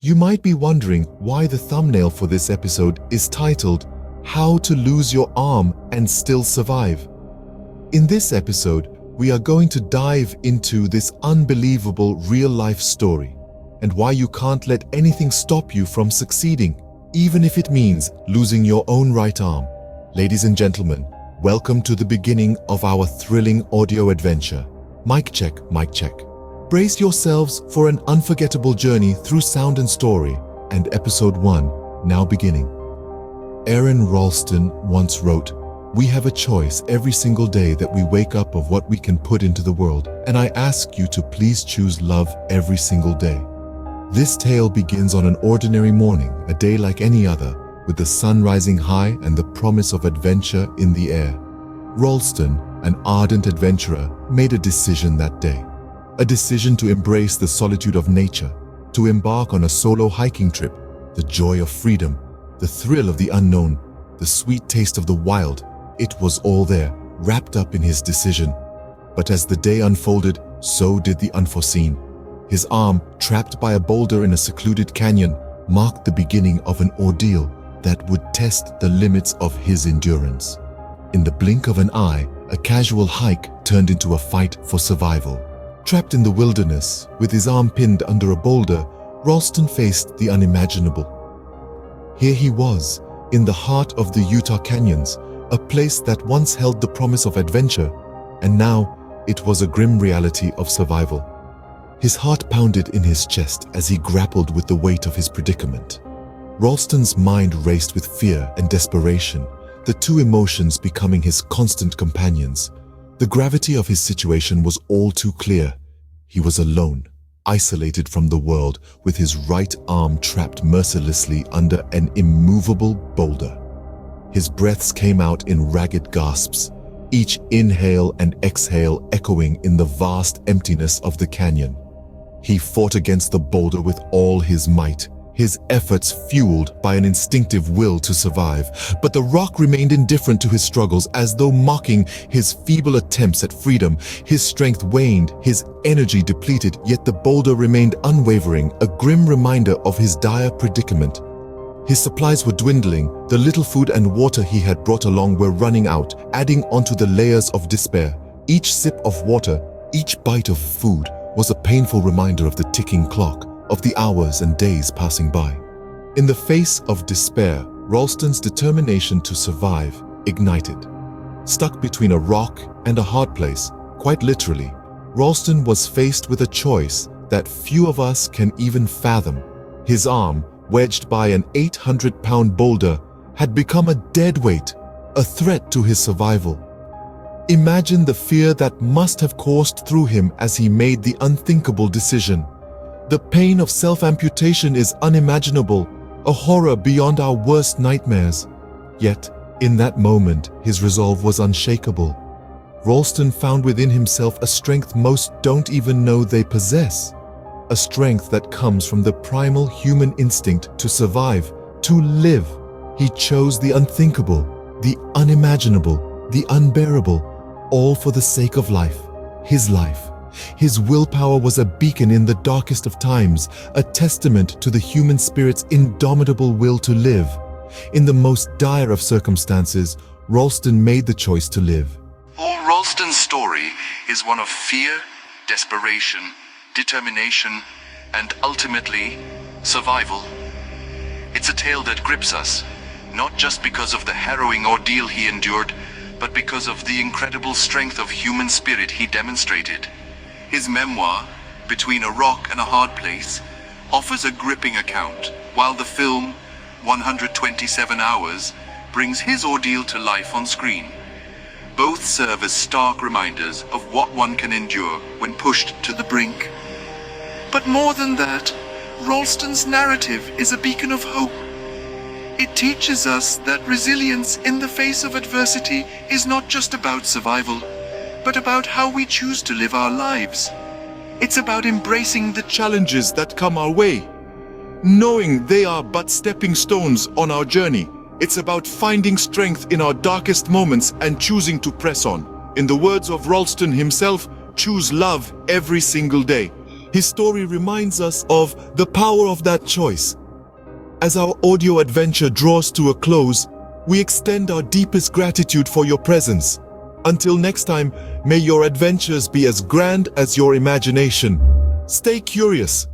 You might be wondering why the thumbnail for this episode is titled, How to Lose Your Arm and Still Survive. In this episode, we are going to dive into this unbelievable real-life story and why you can't let anything stop you from succeeding, even if it means losing your own right arm. Ladies and gentlemen, welcome to the beginning of our thrilling audio adventure. Mic check, mic check. Brace yourselves for an unforgettable journey through sound and story, and episode 1, now beginning. Aron Ralston once wrote, "We have a choice every single day that we wake up of what we can put into the world, and I ask you to please choose love every single day." This tale begins on an ordinary morning, a day like any other, with the sun rising high and the promise of adventure in the air. Ralston, an ardent adventurer, made a decision that day. A decision to embrace the solitude of nature, to embark on a solo hiking trip, the joy of freedom, the thrill of the unknown, the sweet taste of the wild. It was all there, wrapped up in his decision. But as the day unfolded, so did the unforeseen. His arm, trapped by a boulder in a secluded canyon, marked the beginning of an ordeal that would test the limits of his endurance. In the blink of an eye, a casual hike turned into a fight for survival. Trapped in the wilderness, with his arm pinned under a boulder, Ralston faced the unimaginable. Here he was, in the heart of the Utah Canyons, a place that once held the promise of adventure, and now it was a grim reality of survival. His heart pounded in his chest as he grappled with the weight of his predicament. Ralston's mind raced with fear and desperation, the two emotions becoming his constant companions. The gravity of his situation was all too clear. He was alone, isolated from the world, with his right arm trapped mercilessly under an immovable boulder. His breaths came out in ragged gasps, each inhale and exhale echoing in the vast emptiness of the canyon. He fought against the boulder with all his might, his efforts fueled by an instinctive will to survive. But the rock remained indifferent to his struggles, as though mocking his feeble attempts at freedom. His strength waned, his energy depleted, yet the boulder remained unwavering, a grim reminder of his dire predicament. His supplies were dwindling, the little food and water he had brought along were running out, adding onto the layers of despair. Each sip of water, each bite of food, was a painful reminder of the ticking clock, of the hours and days passing by. In the face of despair, Ralston's determination to survive ignited. Stuck between a rock and a hard place, quite literally, Ralston was faced with a choice that few of us can even fathom. His arm, wedged by an 800-pound boulder, had become a deadweight, a threat to his survival. Imagine the fear that must have coursed through him as he made the unthinkable decision. The pain of self-amputation is unimaginable, a horror beyond our worst nightmares. Yet, in that moment, his resolve was unshakable. Ralston found within himself a strength most don't even know they possess. A strength that comes from the primal human instinct to survive, to live. He chose the unthinkable, the unimaginable, the unbearable, all for the sake of life, his life. His willpower was a beacon in the darkest of times, a testament to the human spirit's indomitable will to live. In the most dire of circumstances, Ralston made the choice to live. All Ralston's story is one of fear, desperation, determination, and ultimately, survival. It's a tale that grips us, not just because of the harrowing ordeal he endured, but because of the incredible strength of human spirit he demonstrated. His memoir, Between a Rock and a Hard Place, offers a gripping account, while the film, 127 Hours, brings his ordeal to life on screen. Both serve as stark reminders of what one can endure when pushed to the brink. But more than that, Ralston's narrative is a beacon of hope. It teaches us that resilience in the face of adversity is not just about survival, but about how we choose to live our lives. It's about embracing the challenges that come our way, knowing they are but stepping stones on our journey. It's about finding strength in our darkest moments and choosing to press on. In the words of Ralston himself, choose love every single day. His story reminds us of the power of that choice. As our audio adventure draws to a close, we extend our deepest gratitude for your presence. Until next time, may your adventures be as grand as your imagination. Stay curious,